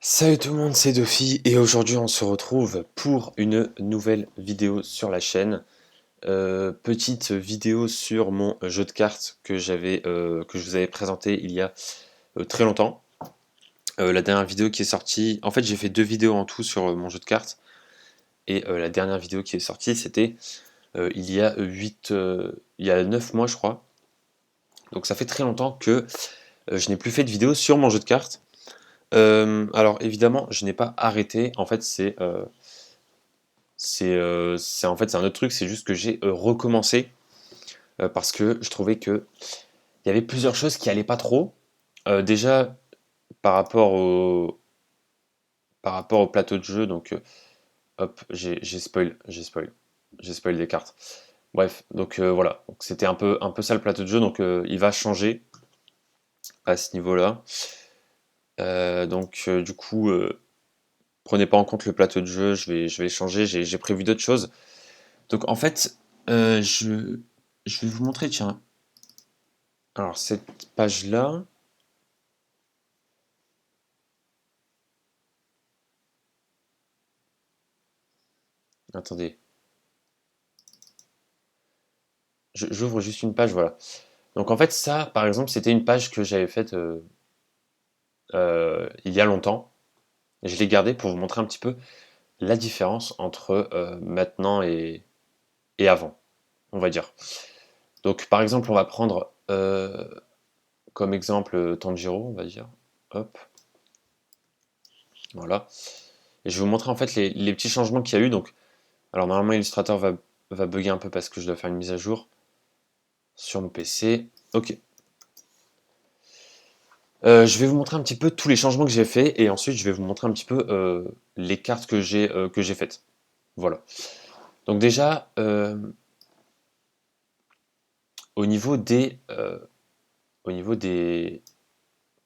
Salut tout le monde, c'est Dofi et aujourd'hui on se retrouve pour une nouvelle vidéo sur la chaîne. Petite vidéo sur mon jeu de cartes que je vous avais présenté il y a très longtemps. La dernière vidéo qui est sortie, en fait j'ai fait deux vidéos en tout sur mon jeu de cartes et la dernière vidéo qui est sortie c'était il y a il y a 9 mois je crois. Donc ça fait très longtemps que je n'ai plus fait de vidéo sur mon jeu de cartes. Alors évidemment je n'ai pas arrêté, en fait c'est en fait c'est un autre truc, c'est juste que j'ai recommencé parce que je trouvais que il y avait plusieurs choses qui allaient pas trop. Déjà par rapport au plateau de jeu, donc hop, j'ai spoil des cartes. Bref, donc voilà, donc c'était un peu ça le plateau de jeu, donc il va changer à ce niveau-là. Donc du coup, prenez pas en compte le plateau de jeu, je vais changer, j'ai prévu d'autres choses. Donc en fait, je vais vous montrer, tiens. Alors cette page-là, attendez, j'ouvre juste une page, voilà. Donc en fait ça, par exemple, c'était une page que j'avais faite il y a longtemps. Je l'ai gardée pour vous montrer un petit peu la différence entre maintenant et avant, on va dire. Donc par exemple, on va prendre comme exemple Tanjiro, on va dire. Hop, voilà. Et je vais vous montrer en fait les petits changements qu'il y a eu. Donc, alors normalement, Illustrator va bugger un peu parce que je dois faire une mise à jour sur mon PC. Ok. Je vais vous montrer un petit peu tous les changements que j'ai fait et ensuite je vais vous montrer un petit peu les cartes que j'ai faites. Voilà. Donc déjà, au niveau des, euh, au niveau des,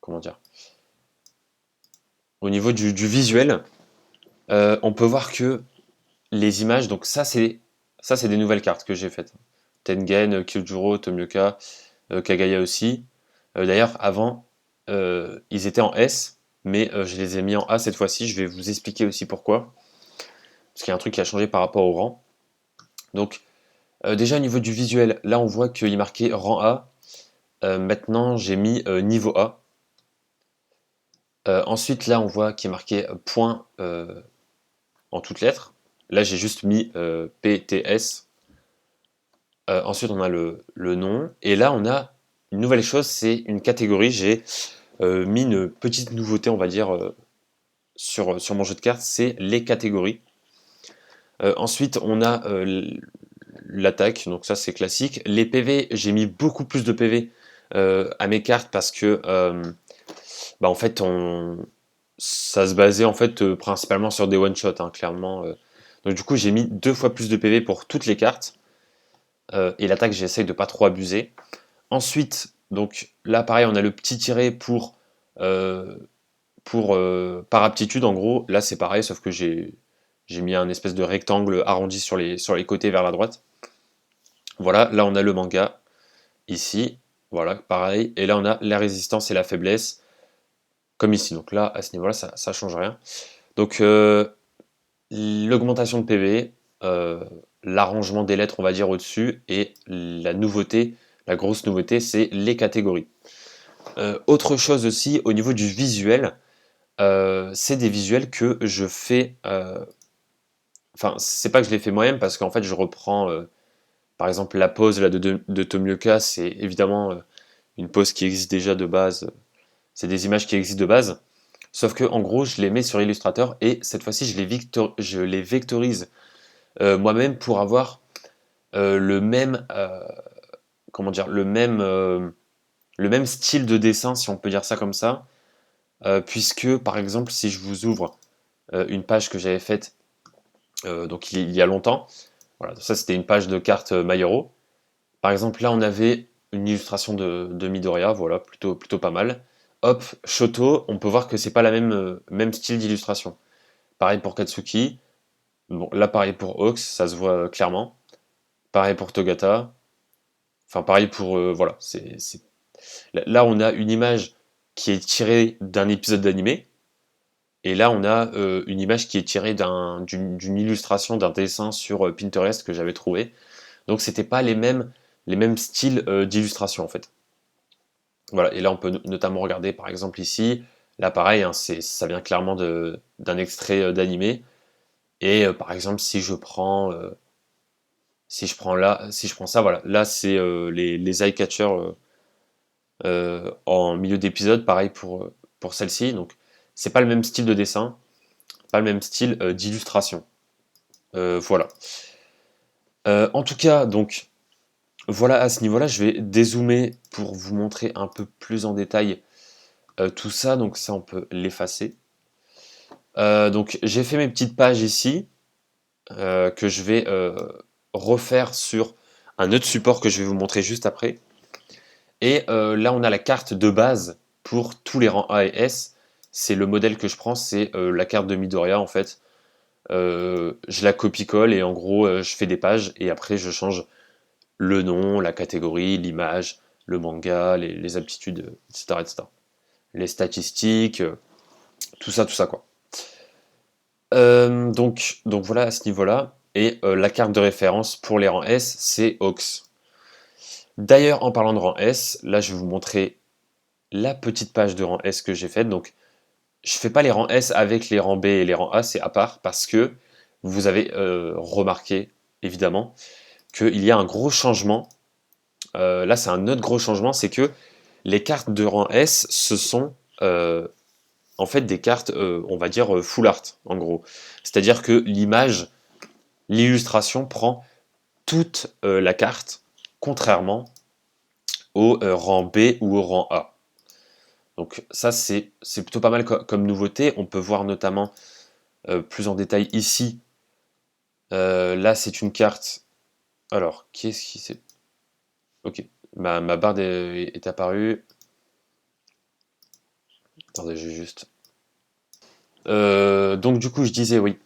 comment dire, au niveau du visuel, on peut voir que les images, donc ça c'est des nouvelles cartes que j'ai faites. Tengen, Kyojuro, Tomioka, Kagaya aussi. D'ailleurs, avant, ils étaient en S, mais je les ai mis en A cette fois-ci. Je vais vous expliquer aussi pourquoi. Parce qu'il y a un truc qui a changé par rapport au rang. Donc, déjà au niveau du visuel, là on voit qu'il est marqué rang A. Maintenant, j'ai mis niveau A. Ensuite, là on voit qu'il est marqué point en toutes lettres. Là, j'ai juste mis PTS. Ensuite, on a le nom. Et là, on a une nouvelle chose, c'est une catégorie. J'ai mis une petite nouveauté, on va dire, sur mon jeu de cartes, c'est les catégories. Ensuite, on a l'attaque, donc ça c'est classique. Les PV, j'ai mis beaucoup plus de PV à mes cartes parce que, en fait, ça se basait en fait principalement sur des one shots, hein, clairement. Donc du coup, j'ai mis 2 fois plus de PV pour toutes les cartes. Et l'attaque, j'essaye de pas trop abuser. Ensuite, donc là, pareil, on a le petit tiré euh, par aptitude, en gros. Là, c'est pareil, sauf que j'ai mis un espèce de rectangle arrondi sur les côtés vers la droite. Voilà, là, on a le manga, ici. Voilà, pareil. Et là, on a la résistance et la faiblesse, comme ici. Donc là, à ce niveau-là, ça change rien. Donc, l'augmentation de PV, l'arrangement des lettres, on va dire, au-dessus, et la nouveauté, la grosse nouveauté, c'est les catégories. Autre chose aussi, au niveau du visuel, c'est des visuels que je fais. Enfin, c'est pas que je les fais moi-même parce qu'en fait, je reprends, par exemple, la pose là, de Tomioka, c'est évidemment une pose qui existe déjà de base. C'est des images qui existent de base. Sauf que, en gros, je les mets sur Illustrator et cette fois-ci, je les vectorise moi-même pour avoir le même, comment dire, le même style de dessin, si on peut dire ça comme ça. Puisque, par exemple, si je vous ouvre une page que j'avais faite donc il y a longtemps. Voilà, ça c'était une page de cartes Mayoro. Par exemple, là on avait une illustration de Midoriya, voilà, plutôt pas mal. Hop, Shoto, on peut voir que c'est pas la même style d'illustration. Pareil pour Katsuki. Bon, là pareil pour Hawks, ça se voit clairement. Pareil pour Togata. Enfin pareil pour voilà, là on a une image qui est tirée d'un épisode d'animé. Et là, on a une image qui est tirée d'une illustration, d'un dessin sur Pinterest que j'avais trouvé. Donc, c'était pas les mêmes styles d'illustration en fait. Voilà, et là, on peut notamment regarder par exemple ici. Là, pareil, hein, ça vient clairement d'un extrait d'animé. Et par exemple, si je prends ça, voilà, là c'est les eye catchers en milieu d'épisode, pareil pour celle-ci. Donc, c'est pas le même style de dessin, pas le même style d'illustration. Voilà. En tout cas, donc, voilà à ce niveau-là, je vais dézoomer pour vous montrer un peu plus en détail tout ça. Donc, ça, on peut l'effacer. Donc, j'ai fait mes petites pages ici que je vais refaire sur un autre support que je vais vous montrer juste après. Et là, on a la carte de base pour tous les rangs A et S. C'est le modèle que je prends, c'est la carte de Midoriya en fait. Je la copie-colle et en gros, je fais des pages et après, je change le nom, la catégorie, l'image, le manga, les aptitudes, etc., etc. Les statistiques, tout ça quoi. Donc voilà à ce niveau-là. Et la carte de référence pour les rangs S, c'est Aux. D'ailleurs, en parlant de rang S, là je vais vous montrer la petite page de rang S que j'ai faite. Donc je fais pas les rangs S avec les rangs B et les rangs A, c'est à part parce que vous avez remarqué évidemment qu'il y a un gros changement. Là c'est un autre gros changement, c'est que les cartes de rang S, ce sont en fait des cartes, on va dire full art en gros. C'est-à-dire que l'illustration prend toute la carte, contrairement au rang B ou au rang A. Donc ça, c'est plutôt pas mal comme nouveauté. On peut voir notamment plus en détail ici. Là, c'est une carte. Alors, qui est-ce qui c'est? Ok, ma barre est apparue. Attendez, j'ai juste. Donc du coup, je disais oui.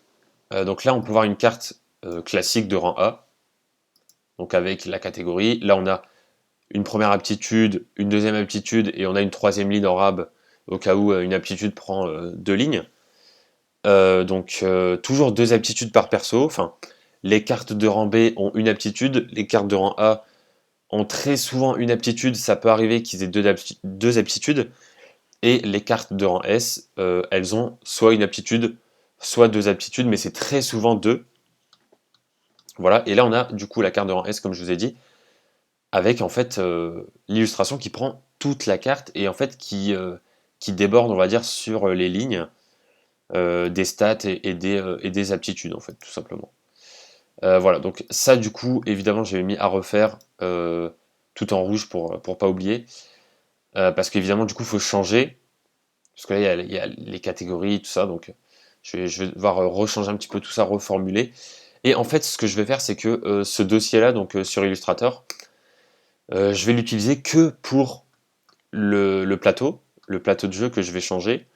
Donc là, on peut voir une carte classique de rang A. Donc avec la catégorie. Là, on a une première aptitude, une deuxième aptitude, et on a une troisième ligne en rab au cas où une aptitude prend deux lignes. Donc toujours deux aptitudes par perso. Enfin, les cartes de rang B ont une aptitude, les cartes de rang A ont très souvent une aptitude. Ça peut arriver qu'ils aient deux aptitudes. Et les cartes de rang S, elles ont soit une aptitude, soit deux aptitudes, mais c'est très souvent deux. Voilà. Et là, on a du coup la carte de rang S, comme je vous ai dit, avec en fait l'illustration qui prend toute la carte et en fait qui déborde, on va dire, sur les lignes des stats et des aptitudes, en fait, tout simplement. Voilà, donc ça, du coup, évidemment, j'ai mis à refaire tout en rouge pour pas oublier. Parce qu'évidemment, du coup, il faut changer. Parce que là, il y a les catégories, tout ça, donc je vais devoir rechanger un petit peu tout ça, reformuler. Et en fait, ce que je vais faire, c'est que ce dossier-là, donc sur Illustrator, je vais l'utiliser que pour le plateau de jeu que je vais changer.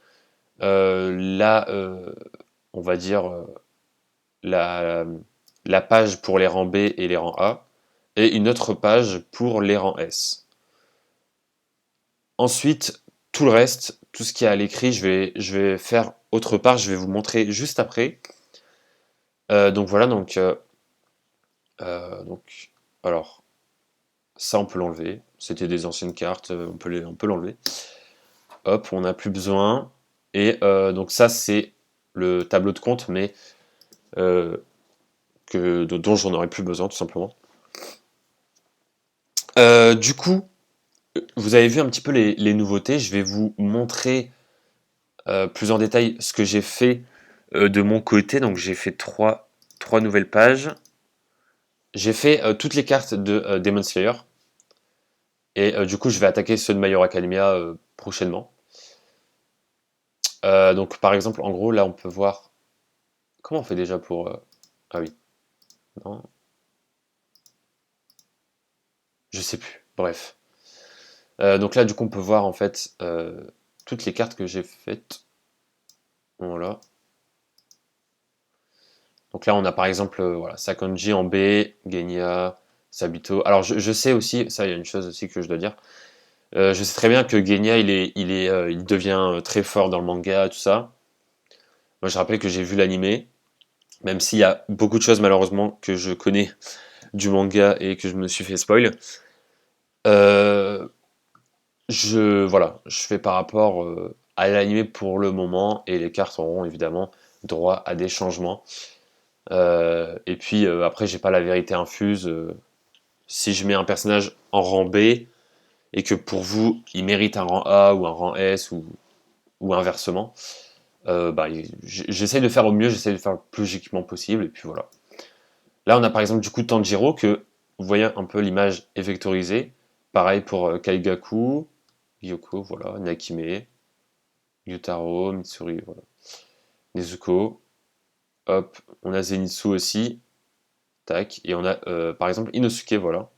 Là, on va dire la, la page pour les rangs B et les rangs A, et une autre page pour les rangs S. Ensuite, tout le reste, tout ce qui est à l'écrit, je vais faire autre part, je vais vous montrer juste après. Donc voilà, donc, alors, ça on peut l'enlever, c'était des anciennes cartes, on peut l'enlever. Hop, on n'a plus besoin. Et donc ça c'est le tableau de compte, mais dont j'en aurais plus besoin tout simplement. Du coup, vous avez vu un petit peu les nouveautés. Je vais vous montrer plus en détail ce que j'ai fait de mon côté. Donc j'ai fait trois nouvelles pages. J'ai fait toutes les cartes de Demon Slayer. Et du coup, je vais attaquer ceux de My Hero Academia prochainement. Donc par exemple, en gros, là on peut voir... Comment on fait déjà pour... Ah oui. Non. Je sais plus. Bref. Donc là, du coup, on peut voir en fait toutes les cartes que j'ai faites. Voilà. Donc là, on a par exemple voilà, Sakonji en B, Genya, Sabito. Alors je sais aussi, ça il y a une chose aussi que je dois dire. Je sais très bien que Genya il devient très fort dans le manga, tout ça. Moi, je rappelle que j'ai vu l'animé, même s'il y a beaucoup de choses malheureusement que je connais du manga et que je me suis fait spoil. Euh, je fais par rapport à l'animé pour le moment et les cartes auront évidemment droit à des changements. Et puis après, j'ai pas la vérité infuse. Si je mets un personnage en rang B et que pour vous, il mérite un rang A ou un rang S ou inversement, bah, j'essaie de faire au mieux, j'essaie de faire le plus logiquement possible. Et puis voilà. Là, on a par exemple du coup Tanjiro que vous voyez un peu l'image est vectorisée. Pareil pour Kaigaku, Yoko, voilà, Nakime, Yutaro, Mitsuri, voilà. Nezuko, hop, on a Zenitsu aussi, tac, et on a par exemple Inosuke, voilà.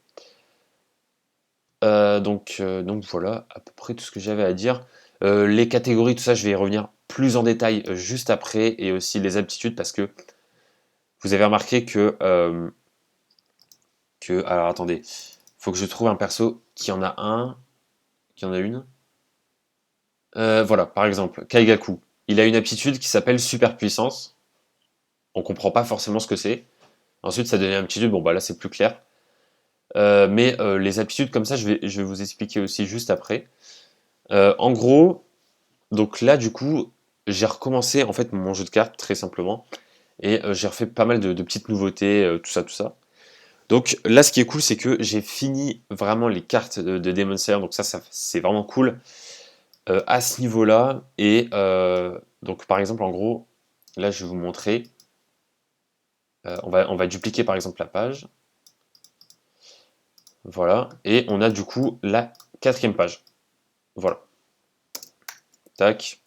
Donc voilà, à peu près tout ce que j'avais à dire. Les catégories, tout ça, je vais y revenir plus en détail juste après, et aussi les aptitudes, parce que vous avez remarqué alors attendez, faut que je trouve un perso qui en a un, qui en a une. Voilà, par exemple, Kaigaku. Il a une aptitude qui s'appelle super puissance. On comprend pas forcément ce que c'est. Ensuite, ça devient une aptitude, bon bah là c'est plus clair. Mais les aptitudes comme ça, je vais vous expliquer aussi juste après. En gros, donc là du coup, j'ai recommencé en fait mon jeu de cartes très simplement. Et j'ai refait pas mal de petites nouveautés, tout ça, tout ça. Donc là, ce qui est cool, c'est que j'ai fini vraiment les cartes de Demon Slayer. Donc ça c'est vraiment cool à ce niveau-là. Et donc par exemple, en gros, là je vais vous montrer. On va dupliquer par exemple la page. Voilà. Et on a du coup la quatrième page. Voilà. Tac.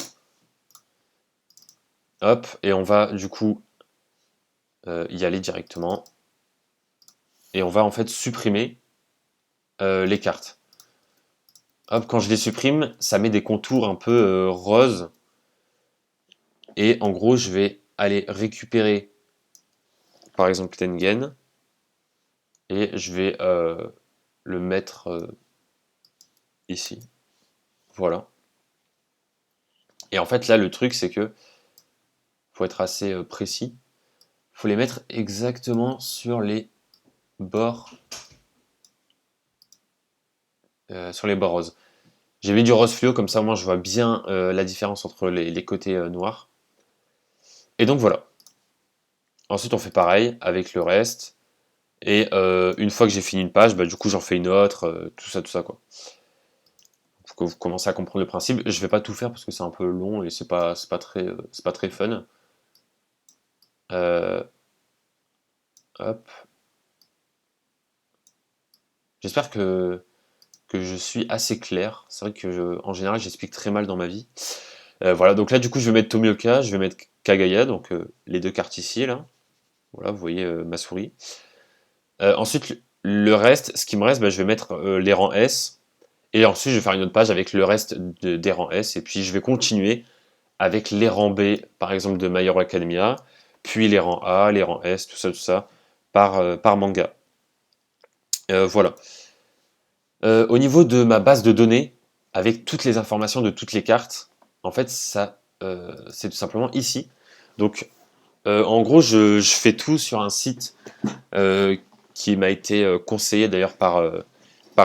Hop. Et on va du coup y aller directement. Et on va en fait supprimer les cartes. Hop, quand je les supprime, ça met des contours un peu roses. Et en gros, je vais aller récupérer par exemple Tengen. Et je vais le mettre ici. Voilà. Et en fait, là, le truc, c'est que faut être assez précis. Faut les mettre exactement sur les bords, roses. J'ai mis du rose fluo, comme ça, moi, je vois bien la différence entre les côtés noirs. Et donc, voilà. Ensuite, on fait pareil avec le reste. Et une fois que j'ai fini une page, bah, du coup, j'en fais une autre, tout ça, quoi. Pour que vous commencez à comprendre le principe. Je vais pas tout faire parce que c'est un peu long et c'est pas très fun. Euh, hop. J'espère que je suis assez clair. C'est vrai que en général, j'explique très mal dans ma vie. Voilà, donc là, du coup, je vais mettre Tomioka, je vais mettre Kagaya, donc les deux cartes ici, là. Voilà, vous voyez ma souris. Ensuite, le reste, ce qui me reste, bah, je vais mettre les rangs S. Et ensuite, je vais faire une autre page avec le reste des rangs S. Et puis, je vais continuer avec les rangs B, par exemple, de My Hero Academia. Puis les rangs A, les rangs S, tout ça, par manga. Voilà. Au niveau de ma base de données, avec toutes les informations de toutes les cartes, en fait, c'est tout simplement ici. Donc, en gros, je fais tout sur un site qui m'a été conseillé d'ailleurs par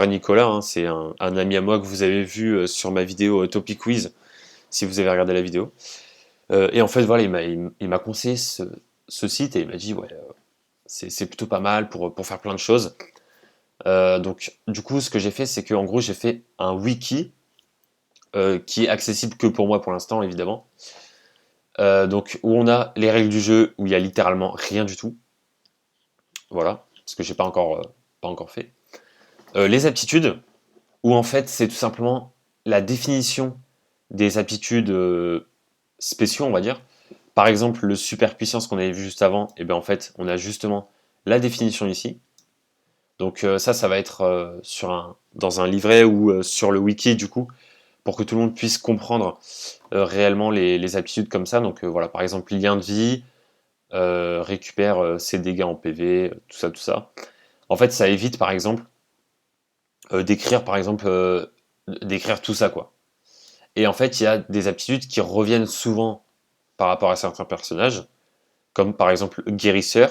Nicolas. Hein. C'est un ami à moi que vous avez vu sur ma vidéo Topic Quiz, si vous avez regardé la vidéo. Et en fait, voilà, il m'a conseillé ce site et il m'a dit, ouais, c'est plutôt pas mal pour faire plein de choses. Donc, du coup, ce que j'ai fait, c'est que en gros, j'ai fait un wiki qui est accessible que pour moi pour l'instant, évidemment. Donc, où on a les règles du jeu, où il y a littéralement rien du tout. Voilà, parce que j'ai pas encore fait. Les aptitudes, où en fait, c'est tout simplement la définition des aptitudes spéciaux, on va dire. Par exemple, le super puissance qu'on avait vu juste avant, et bien en fait, on a justement la définition ici. Donc ça va être dans un livret ou sur le wiki du coup, pour que tout le monde puisse comprendre réellement les aptitudes comme ça. Donc voilà, par exemple, lien de vie, récupère ses dégâts en PV, tout ça, tout ça. En fait, ça évite par exemple d'écrire tout ça quoi. Et en fait, il y a des aptitudes qui reviennent souvent par rapport à certains personnages, comme par exemple Guérisseur,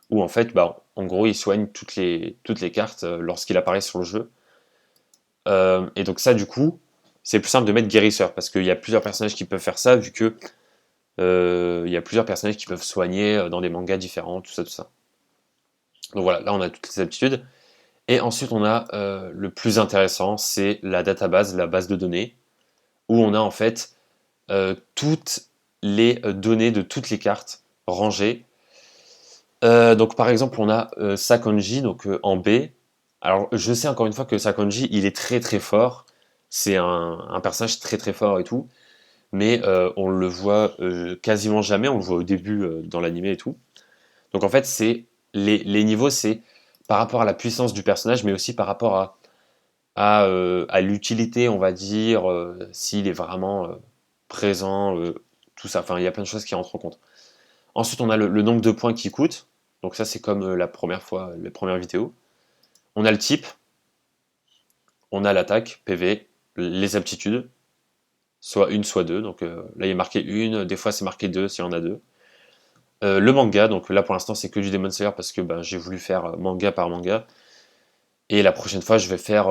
où en fait, bah, en gros, il soigne toutes les cartes lorsqu'il apparaît sur le jeu. Et donc ça, du coup, c'est plus simple de mettre Guérisseur, parce qu'il y a plusieurs personnages qui peuvent faire ça, vu que il y a plusieurs personnages qui peuvent soigner dans des mangas différents, tout ça, tout ça. Donc voilà, là on a toutes les aptitudes. Et ensuite on a le plus intéressant, c'est la database, la base de données, où on a en fait toutes les données de toutes les cartes rangées. Donc par exemple on a Sakonji donc en B. Alors je sais encore une fois que Sakonji il est très très fort. C'est un personnage très très fort et tout. Mais on le voit quasiment jamais, on le voit au début dans l'animé et tout. Donc en fait c'est les niveaux c'est par rapport à la puissance du personnage, mais aussi par rapport à l'utilité, on va dire, s'il est vraiment présent, tout ça. Enfin, il y a plein de choses qui rentrent en compte. Ensuite, on a le nombre de points qui coûte. Donc ça, c'est comme la première fois, les premières vidéos. On a le type, on a l'attaque, PV, les aptitudes, soit une, soit deux. Donc là, il est marqué une, des fois c'est marqué deux s'il y en a deux. Le manga, donc là pour l'instant c'est que du Demon Slayer parce que ben, j'ai voulu faire manga par manga. Et la prochaine fois, je vais faire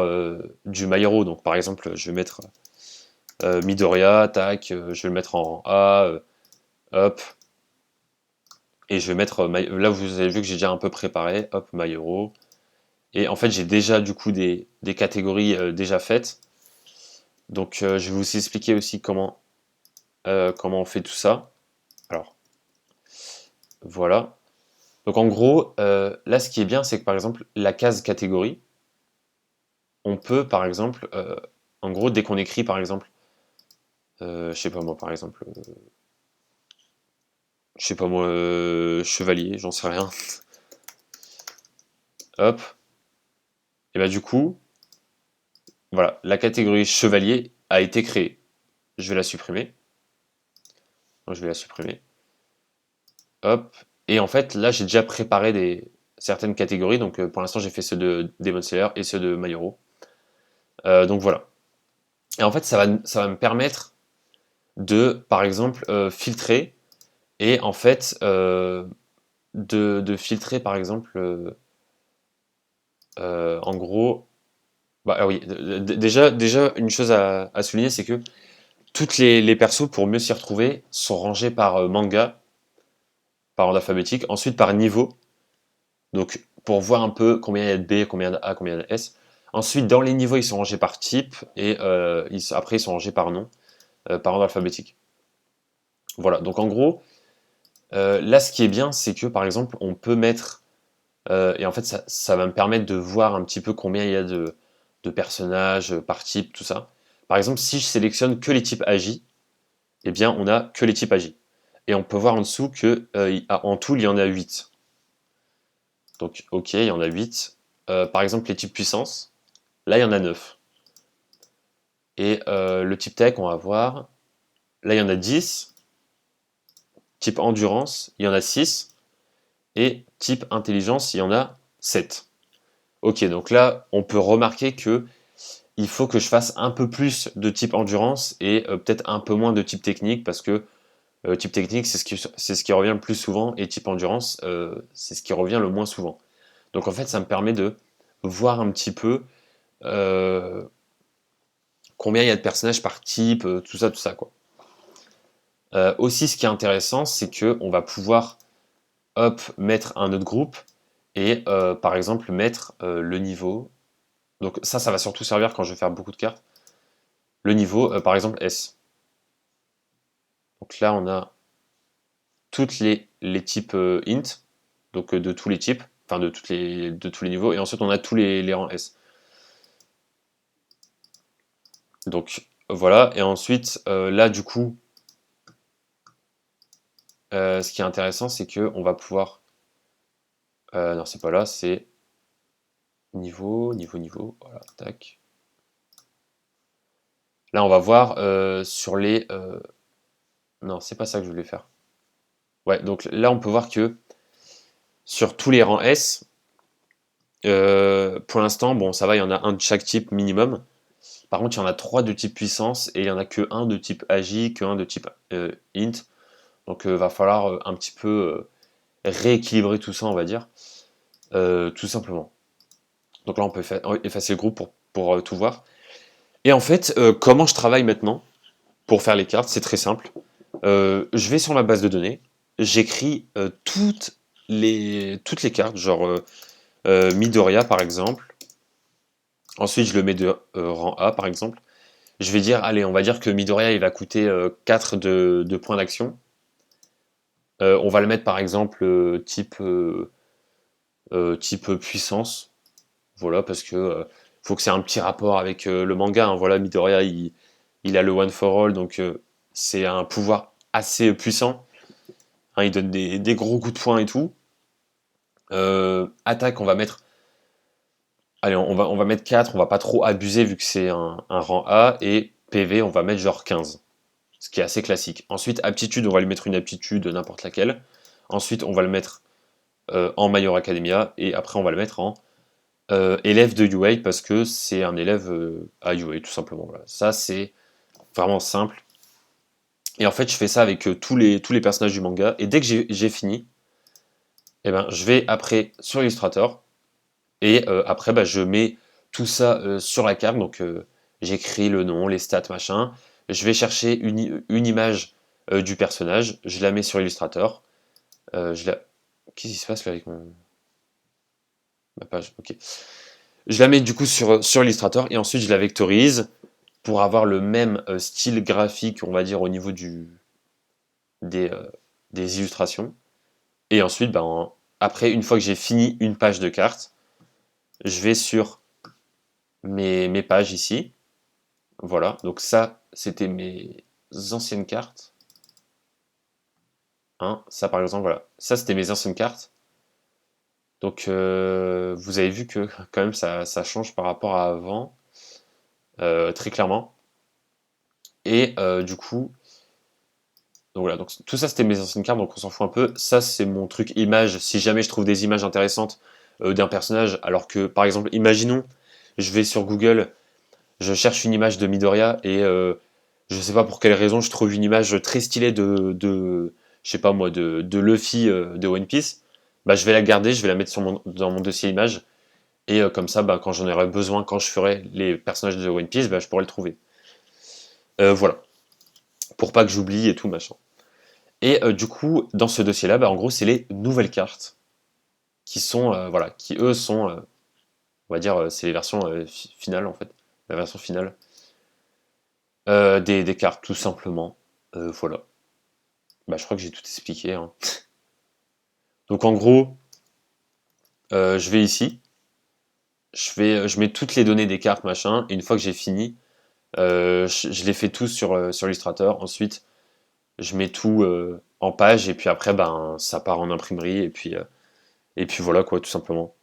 du My Hero. Donc par exemple, je vais mettre Midoriya, tac, je vais le mettre en A, hop, et je vais mettre, là vous avez vu que j'ai déjà un peu préparé, hop, My Hero, et en fait j'ai déjà du coup des catégories déjà faites, donc je vais vous expliquer aussi comment on fait tout ça. Alors, voilà. Donc en gros, là ce qui est bien, c'est que par exemple, la case catégorie, on peut par exemple, en gros, dès qu'on écrit par exemple, je sais pas moi, par exemple, je sais pas moi, chevalier, j'en sais rien, hop, et bah du coup, voilà, la catégorie chevalier a été créée. Je vais la supprimer. Donc, je vais la supprimer. Hop. Et en fait, là, j'ai déjà préparé certaines catégories. Donc, pour l'instant, j'ai fait ceux de Demon Slayer et ceux de My Hero. Donc, voilà. Et en fait, ça va me permettre de, par exemple, filtrer. Et en fait, de filtrer, par exemple, en gros. Bah, ah oui, déjà, une chose à souligner, c'est que toutes les persos, pour mieux s'y retrouver, sont rangés par manga, par ordre alphabétique, ensuite par niveau, donc pour voir un peu combien il y a de B, combien de A, combien il y a de S. Ensuite, dans les niveaux, ils sont rangés par type, et après, ils sont rangés par nom, par ordre alphabétique. Voilà, donc en gros, là, ce qui est bien, c'est que, par exemple, on peut mettre, et en fait, ça va me permettre de voir un petit peu combien il y a de personnages par type, tout ça. Par exemple, si je sélectionne que les types AJ, eh bien, on a que les types AJ. Et on peut voir en dessous que en tout, il y en a 8. Donc, ok, il y en a 8. Par exemple, les types puissance, là, il y en a 9. Et le type tech, on va voir, là, il y en a 10. Type endurance, il y en a 6. Et type intelligence, il y en a 7. Ok, donc là, on peut remarquer que il faut que je fasse un peu plus de type endurance et peut-être un peu moins de type technique parce que type technique, c'est ce qui revient le plus souvent et type endurance, c'est ce qui revient le moins souvent. Donc en fait, ça me permet de voir un petit peu euh, combien il y a de personnages par type, tout ça, quoi. Aussi, ce qui est intéressant, c'est que on va pouvoir hop, mettre un autre groupe et par exemple mettre le niveau. Donc ça va surtout servir quand je vais faire beaucoup de cartes. Le niveau, par exemple S. Donc là, on a toutes les types int, donc de tous les types, enfin de tous les niveaux, et ensuite on a tous les rangs S. Donc voilà, et ensuite là du coup, ce qui est intéressant, c'est que on va pouvoir, non c'est pas là, c'est niveau, voilà, tac. Là on va voir sur les, non c'est pas ça que je voulais faire. Ouais, donc là on peut voir que sur tous les rangs S, pour l'instant, bon ça va, il y en a un de chaque type minimum. Par contre, il y en a 3 de type puissance et il n'y en a que un de type agi, que un de type int. Donc va falloir un petit peu rééquilibrer tout ça, on va dire, tout simplement. Donc là, on peut effacer le groupe pour tout voir. Et en fait, comment je travaille maintenant pour faire les cartes? C'est très simple. Je vais sur ma base de données, j'écris toutes les cartes, genre Midoriya par exemple. Ensuite, je le mets de rang A par exemple. Je vais dire, allez, on va dire que Midoriya il va coûter 4 de points d'action. On va le mettre par exemple type puissance. Voilà, parce que faut que c'est un petit rapport avec le manga. Hein. Voilà, Midoriya il a le One for All, donc c'est un pouvoir assez puissant. Hein, il donne des gros coups de poing et tout. Attaque, on va mettre. Allez, on va mettre 4, on va pas trop abuser vu que c'est un rang A. Et PV, on va mettre genre 15. Ce qui est assez classique. Ensuite, aptitude, on va lui mettre une aptitude n'importe laquelle. Ensuite, on va le mettre en My Hero Academia. Et après, on va le mettre en élève de UA parce que c'est un élève à UA, tout simplement. Voilà. Ça, c'est vraiment simple. Et en fait, je fais ça avec tous les personnages du manga. Et dès que j'ai fini, eh ben, je vais après sur Illustrator. Et après, bah, je mets tout ça sur la carte. Donc, j'écris le nom, les stats, machin. Je vais chercher une image du personnage. Je la mets sur Illustrator. Qu'est-ce qui se passe là avec ma page? Ok. Je la mets du coup sur Illustrator. Et ensuite, je la vectorise pour avoir le même style graphique, on va dire, au niveau des, euh, des illustrations. Et ensuite, ben, après, une fois que j'ai fini une page de carte, je vais sur mes pages ici. Voilà, donc ça, c'était mes anciennes cartes. Hein, ça, par exemple, voilà. Ça, c'était mes anciennes cartes. Donc, vous avez vu que quand même, ça change par rapport à avant, très clairement. Et du coup, donc voilà, donc tout ça, c'était mes anciennes cartes, donc on s'en fout un peu. Ça, c'est mon truc image. Si jamais je trouve des images intéressantes d'un personnage, alors que, par exemple, imaginons, je vais sur Google, je cherche une image de Midoriya et je sais pas pour quelle raison je trouve une image très stylée de je sais pas moi, de Luffy de One Piece. Bah, je vais la garder, je vais la mettre dans mon dossier image et comme ça, bah, quand j'en aurai besoin, quand je ferai les personnages de One Piece, bah, je pourrai le trouver. Voilà, pour pas que j'oublie et tout machin. Et du coup, dans ce dossier-là, bah, en gros, c'est les nouvelles cartes qui sont voilà, qui eux sont, on va dire, c'est les versions finales en fait, la version finale des cartes tout simplement. Voilà. Bah, je crois que j'ai tout expliqué. Hein. Donc en gros, je vais ici, je mets toutes les données des cartes, machin, et une fois que j'ai fini, je les fais tous sur Illustrator. Ensuite, je mets tout en page, et puis après, ben, ça part en imprimerie, et puis voilà, quoi, tout simplement.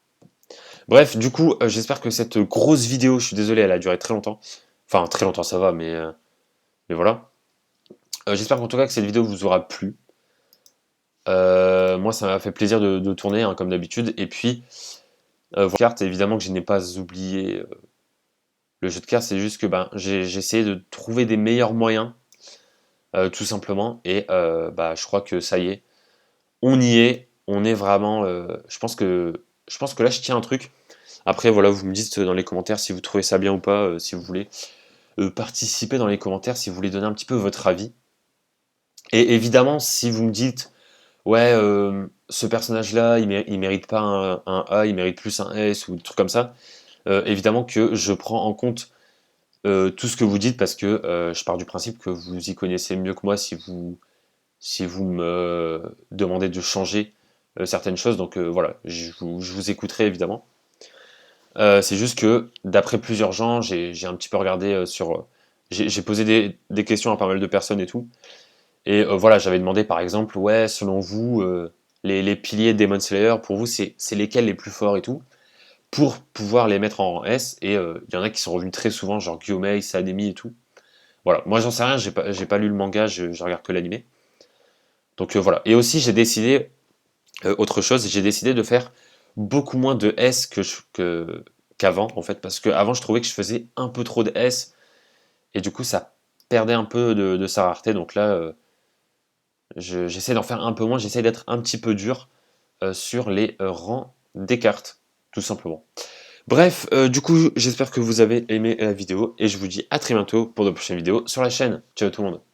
Bref, du coup, j'espère que cette grosse vidéo, je suis désolé, elle a duré très longtemps. Enfin, très longtemps, ça va, mais voilà. J'espère qu'en tout cas que cette vidéo vous aura plu. Moi, ça m'a fait plaisir de tourner, hein, comme d'habitude. Et puis, vos cartes, évidemment que je n'ai pas oublié le jeu de cartes, c'est juste que ben, j'ai essayé de trouver des meilleurs moyens, tout simplement. Et bah, je crois que ça y est, on y est. On est vraiment. Je pense que là, je tiens un truc. Après, voilà, vous me dites dans les commentaires si vous trouvez ça bien ou pas, si vous voulez participer dans les commentaires, si vous voulez donner un petit peu votre avis. Et évidemment, si vous me dites ouais, ce personnage-là, il mérite pas un A, il mérite plus un S ou des trucs comme ça. Évidemment que je prends en compte tout ce que vous dites parce que je pars du principe que vous y connaissez mieux que moi si vous me demandez de changer certaines choses. Donc voilà, je vous écouterai évidemment. C'est juste que d'après plusieurs gens, j'ai un petit peu regardé j'ai posé des questions à pas mal de personnes et tout. Et voilà, j'avais demandé par exemple, ouais, selon vous, les piliers Demon Slayer, pour vous, c'est lesquels les plus forts et tout, pour pouvoir les mettre en rang S. Et il y en a qui sont revenus très souvent, genre Gyomei, Sademi et tout. Voilà, moi j'en sais rien, j'ai pas lu le manga, je regarde que l'animé. Donc voilà. Et aussi, j'ai décidé, autre chose, j'ai décidé de faire beaucoup moins de S qu'avant, en fait, parce qu'avant, je trouvais que je faisais un peu trop de S, et du coup, ça perdait un peu de sa rareté. Donc là, J'essaie d'en faire un peu moins, j'essaie d'être un petit peu dur sur les rangs des cartes, tout simplement. Bref, du coup, j'espère que vous avez aimé la vidéo et je vous dis à très bientôt pour de prochaines vidéos sur la chaîne. Ciao tout le monde.